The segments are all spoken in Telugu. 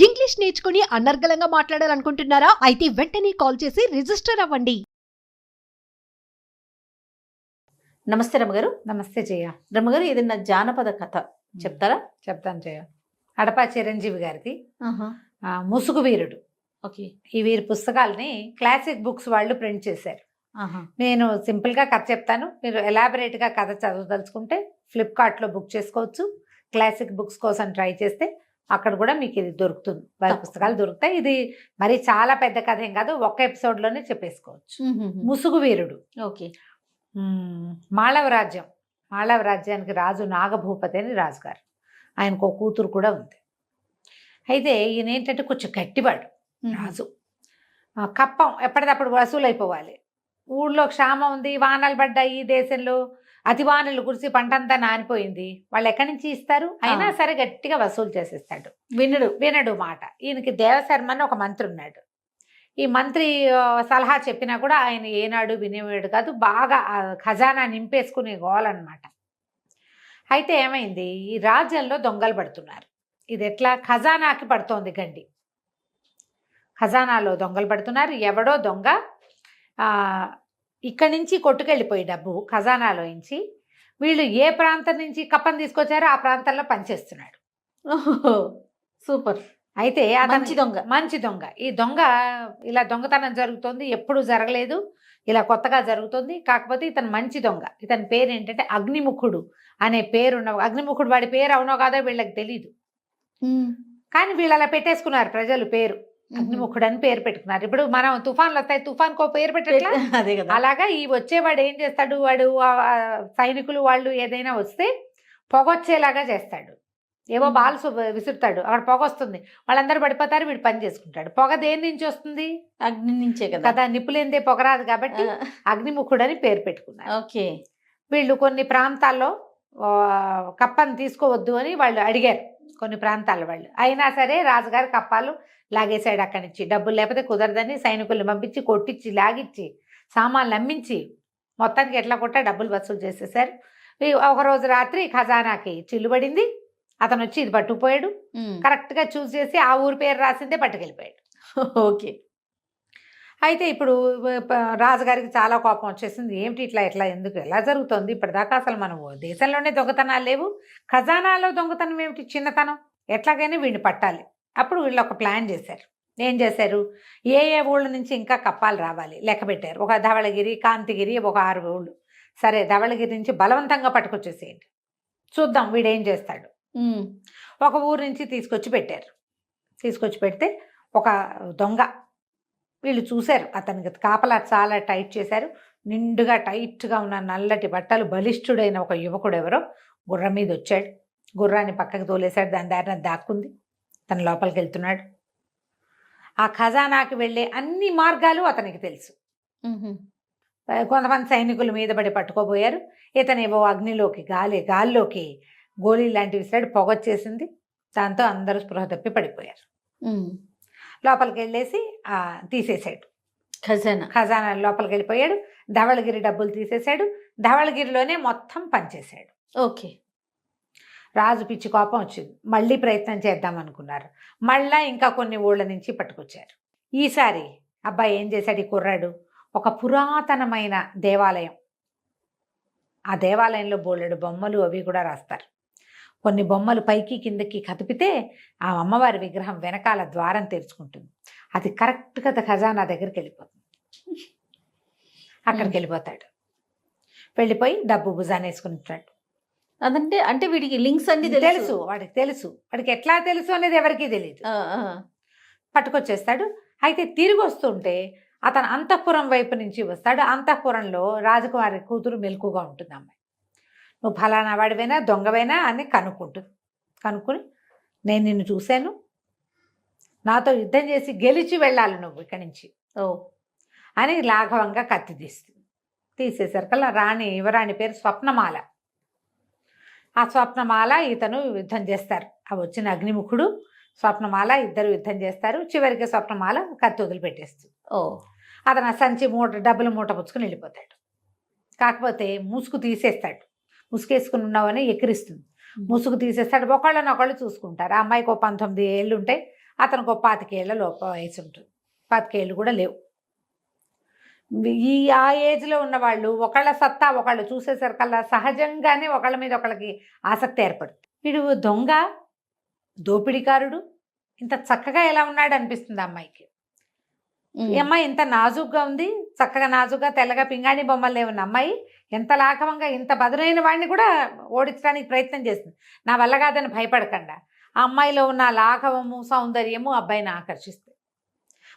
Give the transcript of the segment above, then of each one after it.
ఇంగ్లీష్ నేర్చుకుని అనర్గళంగా మాట్లాడాలనుకుంటున్నారా? అయితే వెంటనే కాల్ చేసి రిజిస్టర్ అవ్వండి. నమస్తే రమగారు. నమస్తే జయ. రమగారు, ఏదైనా జానపద కథ చెప్తారా? చెప్తాను జయ. అడప చిరంజీవి గారిది ముసుగు వీరుడు. ఓకే. ఈ వీరి పుస్తకాలని క్లాసిక్ బుక్స్ వాళ్ళు ప్రింట్ చేశారు. నేను సింపుల్గా కథ చెప్తాను, మీరు ఎలాబరేట్గా కథ చదవదలుచుకుంటే ఫ్లిప్కార్ట్లో బుక్ చేసుకోవచ్చు. క్లాసిక్ బుక్స్ కోసం ట్రై చేస్తే అక్కడ కూడా మీకు ఇది దొరుకుతుంది, వారి పుస్తకాలు దొరుకుతాయి. ఇది మరి చాలా పెద్ద కథ ఏం కాదు, ఒక్క ఎపిసోడ్లోనే చెప్పేసుకోవచ్చు. ముసుగు వీరుడు. ఓకే. మాళవ రాజ్యానికి రాజు నాగభూపతి అని రాజుగారు. ఆయనకు ఒక కూతురు కూడా ఉంది. అయితే ఈయన ఏంటంటే కొంచెం గట్టివాడు రాజు. కప్పం ఎప్పటికప్పుడు వసూలు అయిపోవాలి. ఊళ్ళో క్షామం ఉంది, వానలు పడ్డాయి, దేశంలో అతి వానలు కురిసి పంటంతా నానిపోయింది. వాళ్ళు ఎక్కడి నుంచి ఇస్తారు? అయినా సరే గట్టిగా వసూలు చేసేస్తాడు. వినడు మాట. ఈయనకి దేవశర్మ అని ఒక మంత్రి ఉన్నాడు. ఈ మంత్రి సలహా చెప్పినా కూడా ఆయన ఏనాడు వినేవాడు కాదు. బాగా ఖజానా నింపేసుకునే గోలన్నమాట. అయితే ఏమైంది, ఈ రాజ్యంలో దొంగలు పడుతున్నారు. ఇది ఎట్లా? ఖజానాకి పడుతోంది గండి. ఖజానాలో దొంగలు పడుతున్నారు. ఎవడో దొంగ ఇక్కడి నుంచి కొట్టుకెళ్ళిపోయి డబ్బు ఖజానాలో నుంచి వీళ్ళు ఏ ప్రాంతం నుంచి కప్పని తీసుకొచ్చారో ఆ ప్రాంతంలో పనిచేస్తున్నాడు. సూపర్. అయితే మంచి దొంగ. ఈ దొంగ ఇలా దొంగతనం జరుగుతుంది, ఎప్పుడు జరగలేదు, ఇలా కొత్తగా జరుగుతుంది. కాకపోతే ఇతను మంచి దొంగ. ఇతని పేరు ఏంటంటే అగ్నిముఖుడు అనే పేరున్న. అగ్నిముఖుడు వాడి పేరు అవునో కాదో వీళ్ళకి తెలీదు, కానీ వీళ్ళు అలా పెట్టేసుకున్నారు ప్రజలు పేరు. అగ్నిముఖుడు అని పేరు పెట్టుకున్నారు. ఇప్పుడు మనం తుఫాన్లు వస్తాయి, తుఫాన్కో పేరు పెట్టట్లా? అదే కదా. అలాగా ఈ వచ్చేవాడు ఏం చేస్తాడు, వాడు సైనికులు వాళ్ళు ఏదైనా వస్తే పొగొచ్చేలాగా చేస్తాడు. ఏవో బాల్స్ విసురుతాడు, అక్కడ పొగ వస్తుంది, వాళ్ళందరూ పడిపోతారు, వీడు పని చేసుకుంటాడు. పొగ దేని నుంచి వస్తుంది? అగ్ని నుంచే కదా. నిప్పులేందే పొగ రాదు కాబట్టి అగ్నిముఖుడు అని పేరు పెట్టుకున్నారు. ఓకే. వీళ్ళు కొన్ని ప్రాంతాల్లో కప్పని తీసుకోవద్దు అని వాళ్ళు అడిగారు, కొన్ని ప్రాంతాల వాళ్ళు. అయినా సరే రాజుగారు కప్పాలు లాగేశాడు అక్కడి నుంచి. డబ్బులు లేకపోతే కుదరదని సైనికుల్ని పంపించి కొట్టించి లాగిచ్చి సామాన్లు అమ్మించి మొత్తానికి ఎట్లా కొట్టా డబ్బులు వసూలు చేసేసారు. ఒకరోజు రాత్రి ఖజానాకి చిల్లుబడింది. అతను వచ్చి ఇది పట్టుకుపోయాడు. కరెక్ట్గా చూస్ చేసి ఆ ఊరి పేరు రాసిందే పట్టుకెళ్ళిపోయాడు. ఓకే. అయితే ఇప్పుడు రాజుగారికి చాలా కోపం వచ్చేసింది. ఏమిటి ఇట్లా ఎందుకు ఎలా జరుగుతుంది? ఇప్పటిదాకా అసలు మనం దేశంలోనే దొంగతనాలు లేవు, ఖజానాలో దొంగతనం ఏమిటి, చిన్నతనం, ఎట్లాగైనా వీడిని పట్టాలి. అప్పుడు వీళ్ళు ఒక ప్లాన్ చేశారు. ఏం చేశారు, ఏ ఊళ్ళ నుంచి ఇంకా కప్పాలు రావాలి లెక్క పెట్టారు. ఒక ధవళగిరి, కాంతిగిరి, ఒక 6 ఊళ్ళు. సరే, ధవళగిరి నుంచి బలవంతంగా పట్టుకొచ్చేసేయండి, చూద్దాం వీడేం చేస్తాడు. ఒక ఊరు నుంచి తీసుకొచ్చి పెట్టారు. తీసుకొచ్చి పెడితే ఒక దొంగ, వీళ్ళు చూశారు, అతనికి కాపలా చాలా టైట్ చేశారు. నిండుగా టైట్గా ఉన్న నల్లటి బట్టలు బలిష్ఠుడైన ఒక యువకుడు ఎవరో గుర్రం మీద వచ్చాడు. గుర్రాన్ని పక్కకి తోలేశాడు, దాని దారిన దాక్కుంది. తన లోపలికి వెళ్తున్నాడు. ఆ ఖజానాకి వెళ్ళే అన్ని మార్గాలు అతనికి తెలుసు. కొంతమంది సైనికుల మీద పడి పట్టుకోబోయారు. ఇతనేవో అగ్నిలోకి గాల్లోకి గోళీ లాంటివి విసిరాడు, పొగొచ్చేసింది. దాంతో అందరూ స్పృహ తప్పి పడిపోయారు. లోపలికి వెళ్ళేసి తీసేశాడు ఖజానా. లోపలికి వెళ్ళిపోయాడు. ధవళగిరి డబ్బులు తీసేశాడు. ధవళగిరిలోనే మొత్తం పనిచేశాడు. ఓకే. రాజు పిచ్చి కోపం వచ్చింది. మళ్ళీ ప్రయత్నం చేద్దాం అనుకున్నారు. మళ్ళా ఇంకా కొన్ని ఊళ్ళ నుంచి పట్టుకొచ్చారు. ఈసారి అబ్బాయి ఏం చేశాడు, ఈ కుర్రాడు ఒక పురాతనమైన దేవాలయం, ఆ దేవాలయంలో బోలెడు బొమ్మలు అవి కూడా రాస్తారు. కొన్ని బొమ్మలు పైకి కిందకి కదిపితే ఆ అమ్మవారి విగ్రహం వెనకాల ద్వారం తెరుచుకుంటుంది. అది కరెక్ట్గా ఖజానా దగ్గరికి వెళ్ళిపోతుంది. అక్కడికి వెళ్ళిపోతాడు. వెళ్ళిపోయి డబ్బు భుజాన్ని వేసుకుంటాడు. అంటే వీడికి లింక్స్ అన్ని తెలుసు, వాడికి తెలుసు. వాడికి ఎట్లా తెలుసు అనేది ఎవరికీ తెలియదు. పట్టుకొచ్చేస్తాడు. అయితే తిరిగి వస్తుంటే అతను అంతఃపురం వైపు నుంచి వస్తాడు. అంతఃపురంలో రాజకుమారి కూతురు మెలకుగా ఉంటుంది. అమ్మాయి, నువ్వు ఫలానా వాడివైనా దొంగవైనా అని కనుక్కుని నేను నిన్ను చూశాను, నాతో యుద్ధం చేసి గెలిచి వెళ్ళాలి నువ్వు ఇక్కడి నుంచి అని లాఘవంగా కత్తి తీసేసరికల్లా యువరాణి పేరు స్వప్నమాల. ఆ స్వప్నమాల ఇతను యుద్ధం చేస్తారు. ఆ వచ్చిన అగ్నిముఖుడు స్వప్నమాల ఇద్దరు యుద్ధం చేస్తారు. చివరికి స్వప్నమాల కత్తి వదిలిపెట్టేస్తుంది. అతను సంచి డబ్బులు మూట పుచ్చుకుని వెళ్ళిపోతాడు. కాకపోతే ముసుగు తీసేస్తాడు. ముసుగేసుకుని ఉన్నావని ఎక్కిరిస్తుంది. ముసుగు తీసేస్తాడు. ఒకళ్ళనొకళ్ళు చూసుకుంటారు. ఆ అమ్మాయికి 19 ఏళ్ళు ఉంటాయి. అతనికి ఒక 25 ఏళ్ల లోప వయసు ఉంటుంది. 25 ఏళ్ళు కూడా లేవు. ఆ ఏజ్లో ఉన్న వాళ్ళు ఒకళ్ళ సత్తా ఒకళ్ళు చూసేసరికల్లా సహజంగానే ఒకళ్ళ మీద ఒకళ్ళకి ఆసక్తి ఏర్పడుతుంది. వీడు దొంగ, దోపిడీకారుడు, ఇంత చక్కగా ఎలా ఉన్నాడు అనిపిస్తుంది అమ్మాయికి. ఈ అమ్మాయి ఇంత నాజుగ్గా ఉంది, చక్కగా నాజుగ్గా తెల్లగా పింగాణి బొమ్మలే ఉన్న అమ్మాయి ఎంత లాఘవంగా ఇంత బదులైన వాడిని కూడా ఓడించడానికి ప్రయత్నం చేస్తుంది. నా వల్ల కాదని భయపడకుండా ఆ అమ్మాయిలో ఉన్న లాఘవము సౌందర్యము అబ్బాయిని ఆకర్షిస్తాయి.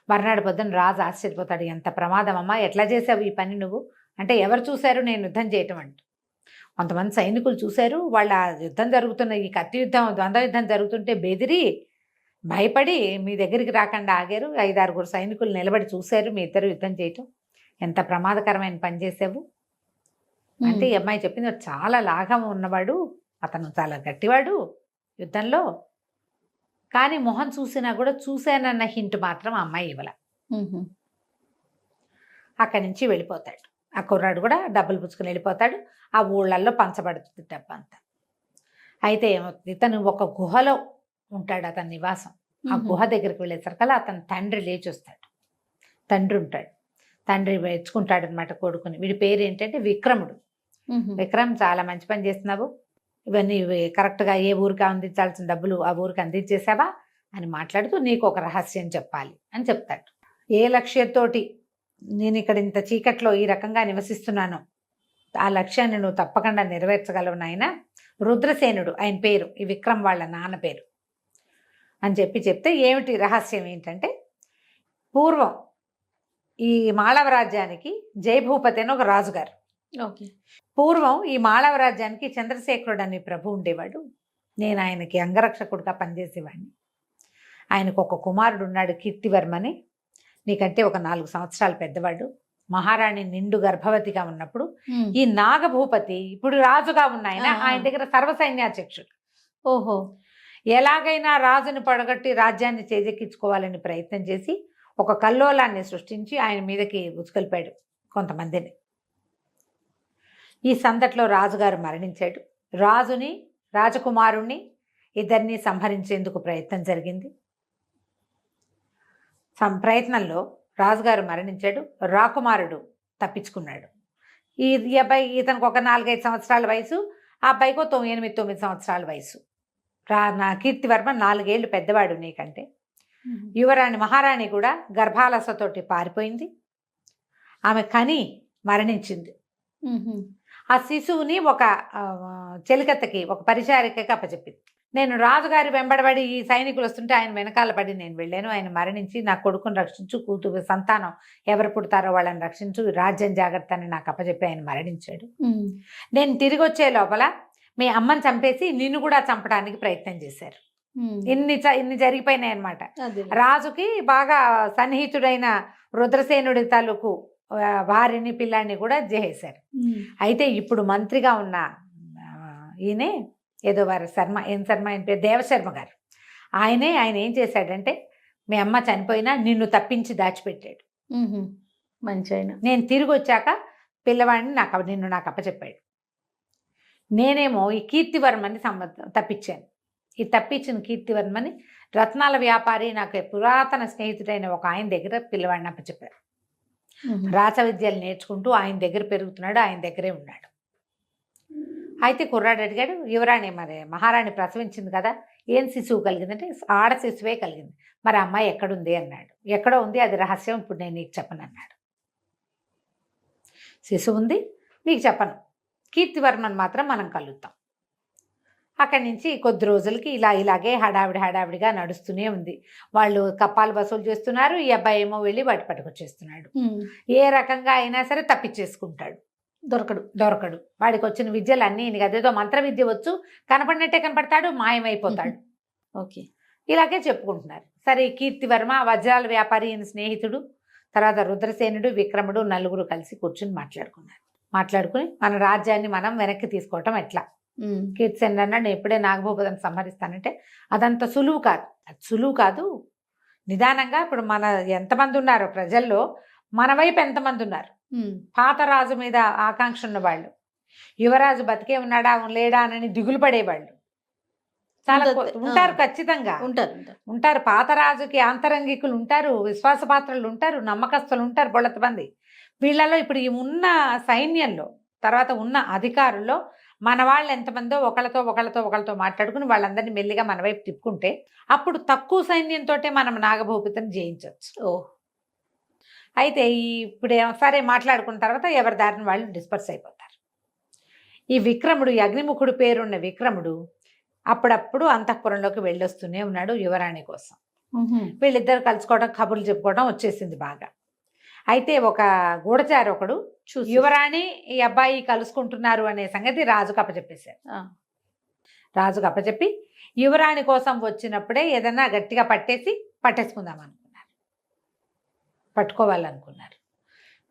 మర్నాడు పొద్దున రాజు ఆశ్చర్యపోతాడు, ఎంత ప్రమాదం అమ్మా, ఎట్లా చేసావు ఈ పని నువ్వు అంటే, ఎవరు చూశారు నేను యుద్ధం చేయటం అంటూ. కొంతమంది సైనికులు చూశారు, వాళ్ళ యుద్ధం జరుగుతున్న ఈ కత్తి యుద్ధం ద్వంద్వ యుద్ధం జరుగుతుంటే బెదిరి భయపడి మీ దగ్గరికి రాకుండా ఆగారు. 5-6 సైనికులు నిలబడి చూశారు మీ ఇద్దరు యుద్ధం చేయటం. ఎంత ప్రమాదకరమైన పని చేసావు అంటే ఈ అమ్మాయి చెప్పింది, చాలా లాఘం ఉన్నవాడు అతను, చాలా గట్టివాడు యుద్ధంలో, కానీ మొహం చూసినా కూడా చూశానన్న హింట్ మాత్రం ఆ అమ్మాయి ఇవ్వాల. అక్కడి నుంచి వెళ్ళిపోతాడు. ఆ కుర్రాడు కూడా డబ్బులు పుచ్చుకుని వెళ్ళిపోతాడు. ఆ ఊళ్ళల్లో పంచబడుతుంది డబ్బు అంతా. అయితే ఇతను ఒక గుహలో ఉంటాడు, అతని నివాసం. ఆ గుహ దగ్గరికి వెళ్ళేసరికల్లా అతని తండ్రి లేచి వస్తాడు. తండ్రి ఉంటాడు, తండ్రి మెచ్చుకుంటాడు అనమాట కొడుకుని. వీడి పేరు ఏంటంటే విక్రముడు. విక్రమ్, చాలా మంచి పని చేస్తున్నావు, ఇవన్నీ కరెక్ట్గా ఏ ఊరికి అందించాల్సిన డబ్బులు ఆ ఊరికి అందించేసావా అని మాట్లాడుతూ నీకు ఒక రహస్యం చెప్పాలి అని చెప్తాడు. ఏ లక్ష్యంతోటి నేను ఇక్కడ ఇంత చీకట్లో ఈ రకంగా నివసిస్తున్నానో ఆ లక్ష్యాన్ని నువ్వు తప్పకుండా నెరవేర్చగలవు నాయన. రుద్రసేనుడు ఆయన పేరు, ఈ విక్రమ్ వాళ్ళ నాన్న పేరు అని చెప్తే, ఏమిటి రహస్యం ఏంటంటే, పూర్వం ఈ మాళవ రాజ్యానికి జయభూపతి అని ఒక రాజుగారు. ఓకే. పూర్వం ఈ మాళవ రాజ్యానికి చంద్రశేఖరుడు అనే ప్రభు ఉండేవాడు. నేను ఆయనకి అంగరక్షకుడిగా పనిచేసేవాడిని. ఆయనకు ఒక కుమారుడు ఉన్నాడు, కీర్తివర్మని. నీకంటే ఒక 4 సంవత్సరాలు పెద్దవాడు. మహారాణి నిండు గర్భవతిగా ఉన్నప్పుడు ఈ నాగభూపతి, ఇప్పుడు రాజుగా ఉన్న ఆయన దగ్గర సర్వసైన్యాధ్యక్షుడు. ఓహో. ఎలాగైనా రాజుని పడగొట్టి రాజ్యాన్ని చేజెక్కించుకోవాలని ప్రయత్నం చేసి ఒక కల్లోలాన్ని సృష్టించి ఆయన మీదకి ఉసుకొల్పాడు కొంతమందిని. ఈ సందట్లో రాజుగారు మరణించాడు. రాజుని, రాజకుమారుణ్ణి ఇద్దరిని సంహరించేందుకు ప్రయత్నం జరిగింది. ప్రయత్నంలో రాజుగారు మరణించాడు, రాకుమారుడు తప్పించుకున్నాడు. ఈ అబ్బాయి, ఇతనికి ఒక 4-5 సంవత్సరాల వయసు, ఆ అబ్బాయికి 8-9 సంవత్సరాల వయసు. నా కీర్తివర్మ 4 ఏళ్ళు పెద్దవాడు నీకంటే. యువరాణి మహారాణి కూడా గర్భాలసతోటి పారిపోయింది. ఆమె కని మరణించింది. ఆ శిశువుని ఒక చెలికత్తకి, ఒక పరిచారికకి అప్పచెప్పింది. నేను రాజుగారి వెంబడబడి ఈ సైనికులు వస్తుంటే ఆయన వెనకాల పడి నేను వెళ్ళాను. ఆయన మరణించి నా కొడుకుని రక్షించు, కూతురు సంతానం ఎవరు పుడతారో వాళ్ళని రక్షించు, రాజ్యం జాగ్రత్త అని నాకు అప్పచెప్పి ఆయన మరణించాడు. నేను తిరిగి వచ్చే లోపల మీ అమ్మని చంపేసి నిన్ను కూడా చంపడానికి ప్రయత్నం చేశారు. ఇన్ని జరిగిపోయినాయి అన్నమాట. రాజుకి బాగా సన్నిహితుడైన రుద్రసేనుడి తాలూకు భార్యని పిల్లాన్ని కూడా చేసేశారు. అయితే ఇప్పుడు మంత్రిగా ఉన్న ఈయనే ఏదో వారి శర్మ, ఏం శర్మ ఆయన పేరు, దేవశర్మ గారు. ఆయన ఏం చేశాడంటే, మీ అమ్మ చనిపోయినా నిన్ను తప్పించి దాచిపెట్టాడు. మంచి ఆయన. నేను తిరిగి వచ్చాక పిల్లవాడిని నిన్ను నాకు అప్పచెప్పాడు. నేనేమో ఈ కీర్తివర్మని తప్పించాను. ఈ తప్పించిన కీర్తివర్మని రత్నాల వ్యాపారి, నాకు పురాతన స్నేహితుడైన ఒక ఆయన దగ్గర పిల్లవాడిని అప్పచెప్పారు. రాచ విద్యలు నేర్చుకుంటూ ఆయన దగ్గర పెరుగుతున్నాడు, ఆయన దగ్గరే ఉన్నాడు. అయితే కుర్రాడు అడిగాడు, యువరాణి, మరి మహారాణి ప్రసవించింది కదా, ఏం శిశువు కలిగిందంటే ఆడ శిశువే కలిగింది, మరి అమ్మాయి ఎక్కడుంది అన్నాడు. ఎక్కడో ఉంది, అది రహస్యం, ఇప్పుడు నేను నీకు చెప్పను అన్నాడు. శిశువు ఉంది, నీకు చెప్పను, కీర్తివర్మను మాత్రం మనం కలుద్దాం. అక్కడి నుంచి కొద్ది రోజులకి ఇలాగే హడావిడిగా నడుస్తూనే ఉంది. వాళ్ళు కప్పాలు వసూలు చేస్తున్నారు, ఈ అబ్బాయి ఏమో వెళ్ళి వాటి పట్టుకొచ్చేస్తున్నాడు. ఏ రకంగా అయినా సరే తప్పించేసుకుంటాడు, దొరకడు. వాడికి వచ్చిన విద్యలు అన్నీ, అదేదో మంత్ర విద్య వచ్చు, కనపడినట్టే కనపడతాడు, మాయమైపోతాడు. ఓకే. ఇలాగే చెప్పుకుంటున్నారు. సరే, కీర్తివర్మ, వజ్రాల వ్యాపారి ఈయన స్నేహితుడు, తర్వాత రుద్రసేనుడు, విక్రముడు నలుగురు కలిసి కూర్చుని మాట్లాడుకుని మన రాజ్యాన్ని మనం వెనక్కి తీసుకోవటం ఎట్లా. కీర్తిసేనుడు అన్నాడు, నేను ఎప్పుడే నాగభూపతిని సంహరిస్తానంటే అదంత సులువు కాదు. నిదానంగా, ఇప్పుడు మన ఎంతమంది ఉన్నారో ప్రజల్లో, మన వైపు ఎంతమంది ఉన్నారు, పాత రాజు మీద ఆకాంక్ష ఉన్నవాళ్ళు, యువరాజు బతికే ఉన్నాడా లేడా అని దిగులు పడేవాళ్ళు, చాలా ఉంటుంది. ఉంటారు ఖచ్చితంగా. ఉంటారు. ఉంటారు. పాత రాజుకి ఆంతరంగికులు ఉంటారు, విశ్వాసపాత్రులు ఉంటారు, నమ్మకస్తులు ఉంటారు బొళ్ళత మంది. వీళ్ళలో ఇప్పుడు ఈ ఉన్న సైన్యంలో, తర్వాత ఉన్న అధికారుల్లో మన వాళ్ళు ఎంతమందో ఒకళ్ళతో మాట్లాడుకుని వాళ్ళందరినీ మెల్లిగా మన వైపు తిప్పుకుంటే అప్పుడు తక్కువ సైన్యంతోటే మనం నాగభూపతిని జయించవచ్చు. ఓ అయితే ఇప్పుడు సరే మాట్లాడుకున్న తర్వాత ఎవరి దారిని వాళ్ళు డిస్పర్స్ అయిపోతారు. ఈ విక్రముడు, ఈ అగ్నిముఖుడు పేరున్న విక్రముడు అప్పుడప్పుడు అంతఃపురంలోకి వెళ్ళొస్తూనే ఉన్నాడు యువరాణి కోసం. వీళ్ళిద్దరు కలుసుకోవడం, కబుర్లు చెప్పుకోవడం వచ్చేసింది బాగా. అయితే ఒక గూఢచారి ఒకడు చూసి యువరాణి ఈ అబ్బాయి కలుసుకుంటున్నారు అనే సంగతి రాజుకు అప్పచెప్పేశారు. రాజుకు అప్పచెప్పి యువరాణి కోసం వచ్చినప్పుడే ఏదన్నా గట్టిగా పట్టేసుకుందాం అనుకున్నారు, పట్టుకోవాలనుకున్నారు.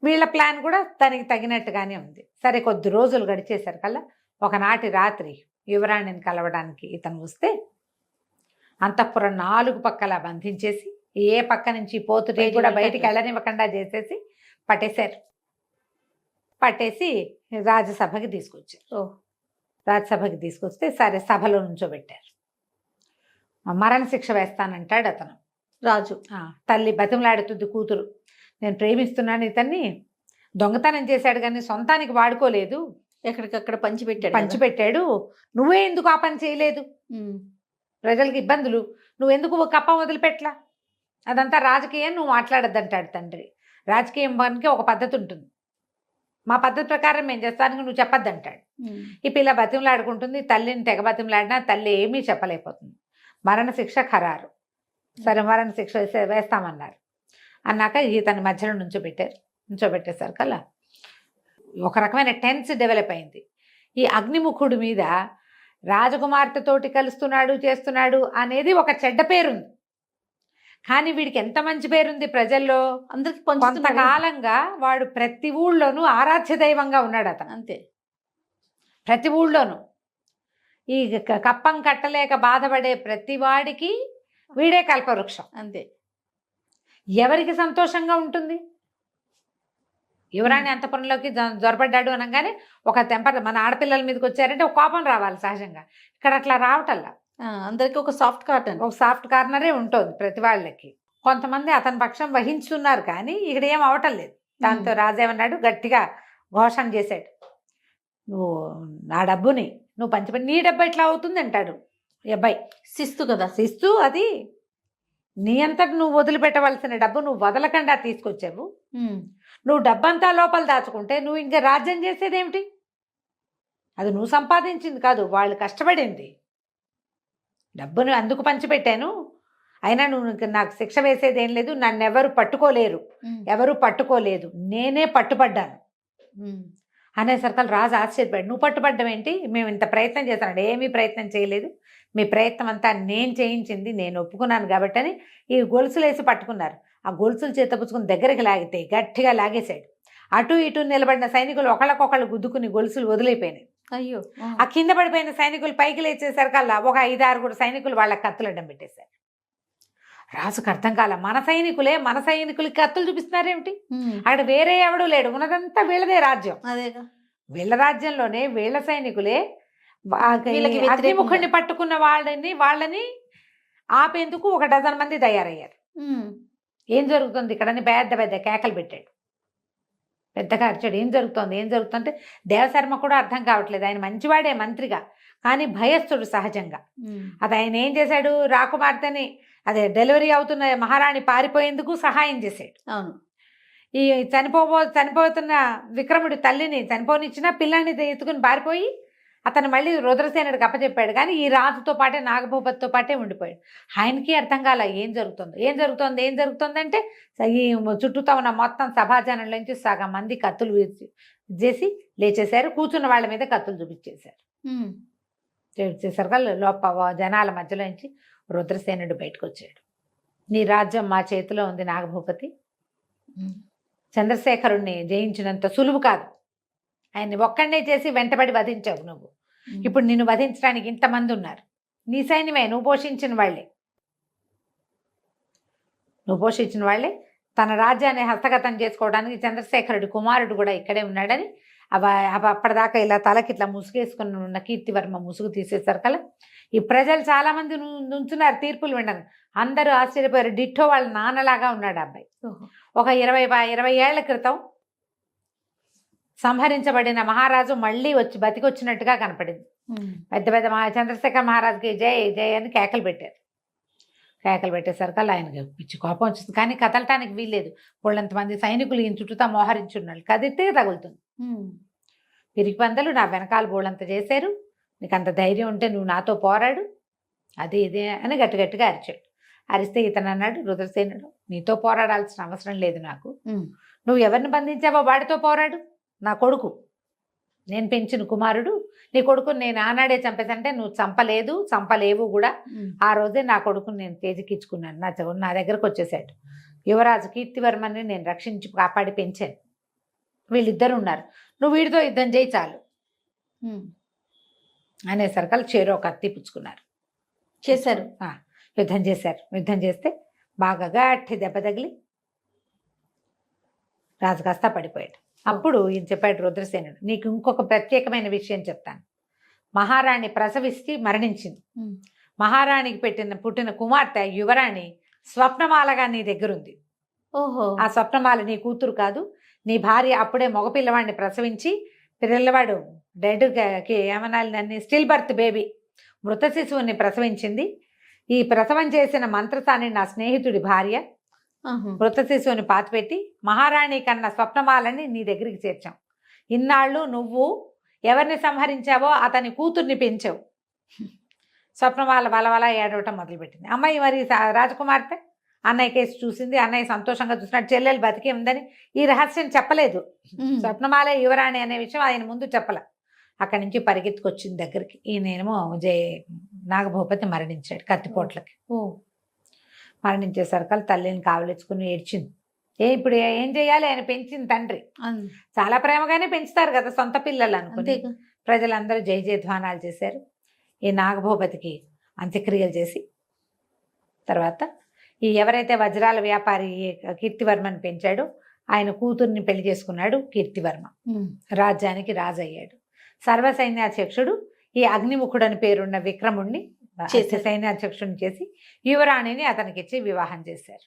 వీళ్ళ ప్లాన్ కూడా దానికి తగినట్టుగానే ఉంది. సరే కొద్ది రోజులు గడిచేశారు కల్లా ఒకనాటి రాత్రి యువరాణిని కలవడానికి ఇతను వస్తే అంతఃపురం 4 పక్కల బంధించేసి ఏ పక్క నుంచి పోతుటే కూడా బయటికి వెళ్ళనివ్వకుండా చేసేసి పట్టేశారు. పట్టేసి రాజ్యసభకి తీసుకొచ్చారు. రాజ్యసభకి తీసుకొస్తే సరే సభలో నుంచోబెట్టారు. మరణశిక్ష వేస్తానంటాడు అతను. రాజు తల్లి బతిమలాడుతుంది కూతురు, నేను ప్రేమిస్తున్నాను ఇతన్ని, దొంగతనం చేశాడు కానీ సొంతానికి వాడుకోలేదు, ఎక్కడికక్కడ పంచిపెట్టాడు, నువ్వే ఎందుకు ఆ పని చేయలేదు, ప్రజలకు ఇబ్బందులు, నువ్వెందుకు కప్ప వదిలిపెట్లా, అదంతా రాజకీయం, నువ్వు మాట్లాడద్దంటాడు తండ్రి. రాజకీయం పనికి ఒక పద్ధతి ఉంటుంది, మా పద్ధతి ప్రకారం మేము చేస్తానికి నువ్వు చెప్పొద్దంటాడు. ఈ పిల్ల బతిమలాడుకుంటుంది, తల్లిని తెగ బతిమలాడినా తల్లి ఏమీ చెప్పలేకపోతుంది. మరణశిక్ష ఖరారు. సరే మరణశిక్ష వేస్తామన్నారు. అన్నాక ఇతని మధ్యలో నుంచోబెట్టేశారు కల్లా ఒక రకమైన టెన్స్ డెవలప్ అయింది. ఈ అగ్నిముఖుడి మీద రాజకుమార్తెతోటి కలుస్తున్నాడు, చేస్తున్నాడు అనేది ఒక చెడ్డ పేరుంది. కానీ వీడికి ఎంత మంచి పేరుంది ప్రజల్లో, అందరికి కొంతకాలంగా వాడు ప్రతి ఊళ్ళోనూ ఆరాధ్య దైవంగా ఉన్నాడు అతను. అంతే, ప్రతి ఊళ్ళోనూ ఈ కప్పం కట్టలేక బాధపడే ప్రతి వాడికి వీడే కల్పవృక్షం. అంతే. ఎవరికి సంతోషంగా ఉంటుంది? యువరాణి అంతఃపురంలోకి జ్వరపడ్డాడు అనగానే ఒక టెంపర్, మన ఆడపిల్లల మీదకి వచ్చారంటే ఒక కోపం రావాలి సహజంగా. ఇక్కడ అట్లా రావటల్లా, అందరికి ఒక సాఫ్ట్ కార్నర్, ఒక సాఫ్ట్ కార్నరే ఉంటుంది ప్రతి వాళ్ళకి. కొంతమంది అతని పక్షం వహించుతున్నారు కానీ ఇక్కడ ఏం అవటం లేదు. దాంతో రాజేమన్నాడు, గట్టిగా ఘోషణ చేశాడు, నువ్వు నా డబ్బుని నువ్వు పంచిపెట్టి నీ డబ్బు ఎట్లా అవుతుంది అంటాడు ఈ అబ్బాయి. శిస్తు కదా, శిస్తు అది. నీ అంతటి నువ్వు వదిలిపెట్టవలసిన డబ్బు నువ్వు వదలకుండా తీసుకొచ్చావు. నువ్వు డబ్బంతా లోపల దాచుకుంటే నువ్వు ఇంకా రాజ్యం చేసేదేమిటి? అది నువ్వు సంపాదించింది కాదు, వాళ్ళు కష్టపడింది. డబ్బును అందుకు పంచిపెట్టాను, అయినా నువ్వు నాకు శిక్ష వేసేదేం లేదు, నన్ను ఎవరు పట్టుకోలేదు, నేనే పట్టుపడ్డాను అనేసరికి రాజు ఆశ్చర్యపడ్డాడు. నువ్వు పట్టుపడ్డం ఏంటి? మేము ఇంత ప్రయత్నం చేస్తాను, ఏమీ ప్రయత్నం చేయలేదు, మీ ప్రయత్నం అంతా నేను చేయించింది, నేను ఒప్పుకున్నాను కాబట్టి అని ఈ గొలుసులు వేసి పట్టుకున్నారు. ఆ గొలుసులు చేతపుచ్చుకుని దగ్గరికి లాగితే గట్టిగా లాగేశాడు. అటు ఇటు నిలబడిన సైనికులు ఒకళ్ళకొకళ్ళు గుద్దుకుని గొలుసులు వదిలిపోయినాయి. అయ్యో, ఆ కింద పడిపోయిన సైనికులు పైకి లేచేసరికల్లా ఒక 5-6 సైనికులు వాళ్ళ కత్తులు అడ్డం పెట్టేశారు. రాజుకు అర్థం కాల, మన సైనికులకి కత్తులు చూపిస్తున్నారేమిటి? అక్కడ వేరే ఎవడూ లేడు, ఉన్నదంతా వీళ్ళదే రాజ్యం. అదేగా, వీళ్ళ రాజ్యంలోనే వీళ్ళ సైనికులే వీళ్ళకి అగ్నిముఖుడిని పట్టుకున్న వాళ్ళని ఆపేందుకు ఒక 12 మంది తయారయ్యారు. ఏం జరుగుతుంది ఇక్కడ అని పెద్ద కేకలు పెట్టాడు, పెద్దగా అరిచాడు. ఏం జరుగుతుందంటే దేవశర్మ కూడా అర్థం కావట్లేదు. ఆయన మంచివాడే మంత్రిగా, కానీ భయస్థుడు సహజంగా. అది ఆయన ఏం చేశాడు, రాకుమార్తెని డెలివరీ అవుతున్న మహారాణి పారిపోయేందుకు సహాయం చేశాడు. అవును. ఈ చనిపోతున్న విక్రముడి తల్లిని చనిపోనిచ్చిన పిల్లాన్ని ఎత్తుకుని పారిపోయి అతను మళ్ళీ రుద్రసేనుడికి అప్పచెప్పాడు. కానీ ఈ రాజుతో పాటే నాగభూపతితో పాటే ఉండిపోయాడు. ఆయనకి అర్థం కాల ఏం జరుగుతుంది అంటే ఈ చుట్టూతో ఉన్న మొత్తం సభాజనంలోంచి సగం మంది కత్తులు చేసి లేచేశారు. కూర్చున్న వాళ్ళ మీద కత్తులు చూపించేశారు. చేసేసరికి జనాల మధ్యలోంచి రుద్రసేనుడు బయటకు వచ్చాడు. నీ రాజ్యం మా చేతిలో ఉంది నాగభూపతి, చంద్రశేఖరుణ్ణి జయించినంత సులువు కాదు, ఆయన్ని ఒక్కడే చేసి వెంటబడి వధించావు నువ్వు. ఇప్పుడు నిన్ను వధించడానికి ఇంతమంది ఉన్నారు, నీ సైన్యమే, నువ్వు పోషించిన వాళ్ళే. తన రాజ్యాన్ని హస్తగతం చేసుకోవడానికి చంద్రశేఖరుడి కుమారుడు కూడా ఇక్కడే ఉన్నాడని అవి అప్పటిదాకా ఇలా తలకి ఇట్లా ముసుగేసుకుని ఉన్న కీర్తివర్మ ముసుగు తీసేసరికల్లా ఈ ప్రజలు చాలా మంది నుంచున్నారు తీర్పులు వినడం. అందరూ ఆశ్చర్యపోయారు. డిట్టో వాళ్ళ నాన్నలాగా ఉన్నాడు ఆ అబ్బాయి. ఒక 20 ఏళ్ల క్రితం సంహరించబడిన మహారాజు మళ్ళీ వచ్చి బతికొచ్చినట్టుగా కనపడింది. పెద్ద పెద్ద చంద్రశేఖర్ మహారాజుకి జై జై అని కేకలు పెట్టారు. కేకలు పెట్టేసరికల్లా ఆయనకి పిచ్చి కోపం వచ్చింది. కానీ కదలటానికి వీల్లేదు. వాళ్ళంతమంది సైనికులు ఈయన చుట్టూతా మోహరించున్నాడు. కదిలితే తగులుతుంది. పిరికి పందలు నా వెనకాల బోళ్ళంత చేశారు, నీకు అంత ధైర్యం ఉంటే నువ్వు నాతో పోరాడు, అది ఇదే అని గట్టిగా అరిచాడు. అరిస్తే ఇతను అన్నాడు, రుద్రసేనుడు, నీతో పోరాడాల్సిన అవసరం లేదు నాకు. నువ్వు ఎవరిని బంధించావో వాడితో పోరాడు. నా కొడుకు, నేను పెంచిన కుమారుడు, నీ కొడుకుని నేను ఆనాడే చంపేదంటే నువ్వు చంపలేవు కూడా. ఆ రోజే నా కొడుకుని నేను తేజికిచ్చుకున్నాను. నా దగ్గరకు వచ్చేసాడు. యువరాజు కీర్తివర్మని నేను రక్షించి కాపాడి పెంచాను. వీళ్ళిద్దరు ఉన్నారు, నువ్వు వీడితో యుద్ధం చేయి చాలు అనేసరికల్ చేరో కత్తి పుచ్చుకున్నారు. చేశారు. యుద్ధం చేశారు. యుద్ధం చేస్తే బాగా గట్టి దెబ్బ తగిలి రాజు కాస్త పడిపోయాడు. అప్పుడు ఈయన చెప్పాడు రుద్రసేనుడు, నీకు ఇంకొక ప్రత్యేకమైన విషయం చెప్తాను. మహారాణి ప్రసవిస్తే మరణించింది. మహారాణికి పుట్టిన కుమార్తె యువరాణి స్వప్నమాలగా నీ దగ్గరుంది. ఓహో. ఆ స్వప్నమాల నీ కూతురు కాదు, నీ భార్య అప్పుడే మగపిల్లవాడిని ప్రసవించి, పిల్లవాడు ఏమనాలి నన్ను స్టిల్ బర్త్ బేబీ, మృత శిశువుని ప్రసవించింది. ఈ ప్రసవం చేసిన మంత్రసాని నా స్నేహితుడి భార్య. మృత శిశువుని పాతిపెట్టి మహారాణి కన్నా స్వప్నమాలని నీ దగ్గరికి చేర్చాం. ఇన్నాళ్ళు నువ్వు ఎవరిని సంహరించావో అతని కూతుర్ని పెంచావు. స్వప్నమాల వలవల ఏడవటం మొదలుపెట్టింది. అమ్మాయి మరి రాజకుమార్తె అన్నయ్య కేసు చూసింది. అన్నయ్య సంతోషంగా చూసినట్టు చెల్లెలు బతికే ఉందని ఈ రహస్యం చెప్పలేదు. స్వప్నమాల యువరాణి అనే విషయం ఆయన ముందు చెప్పలే. అక్కడి నుంచి పరిగెత్తుకొచ్చింది దగ్గరికి. ఈయనేమో నాగభూపతి మరణించాడు కత్తిపోట్లకి. మరణించేసరికి తల్లిని కావలించుకుని ఏడ్చింది. ఇప్పుడు ఏం చేయాలి, ఆయన పెంచిన తండ్రి చాలా ప్రేమగానే పెంచుతారు కదా సొంత పిల్లలు అనుకుని. ప్రజలందరూ జయ జయధ్వానాలు చేశారు. ఈ నాగభూపతికి అంత్యక్రియలు చేసి తర్వాత ఈ ఎవరైతే వజ్రాల వ్యాపారి కీర్తివర్మని పెంచాడో ఆయన కూతుర్ని పెళ్లి చేసుకున్నాడు కీర్తివర్మ. రాజ్యానికి రాజు అయ్యాడు. సర్వసైన్యాధ్యక్షుడు ఈ అగ్నిముఖుడు అని పేరున్న విక్రముణ్ణి సైన్యాధ్యక్షుడిని చేసి యువరాణిని అతనికి ఇచ్చి వివాహం చేశారు.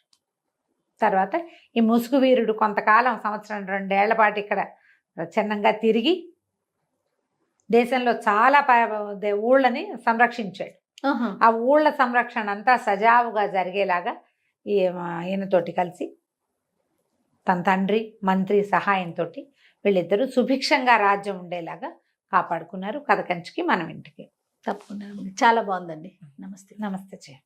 తర్వాత ఈ ముసుగు వీరుడు కొంతకాలం 1-2 ఏళ్ల పాటు ఇక్కడ చిన్నంగా తిరిగి దేశంలో చాలా ఊళ్ళని సంరక్షించాడు. ఆ ఊళ్ళ సంరక్షణ అంతా సజావుగా జరిగేలాగా ఈయనతోటి కలిసి తన తండ్రి మంత్రి సహాయంతో వీళ్ళిద్దరూ సుభిక్షంగా రాజ్యం ఉండేలాగా కాపాడుకున్నారు. కథ కంచికి మనం ఇంటికి. తప్పకుండా. చాలా బాగుందండి. నమస్తే. నమస్తే.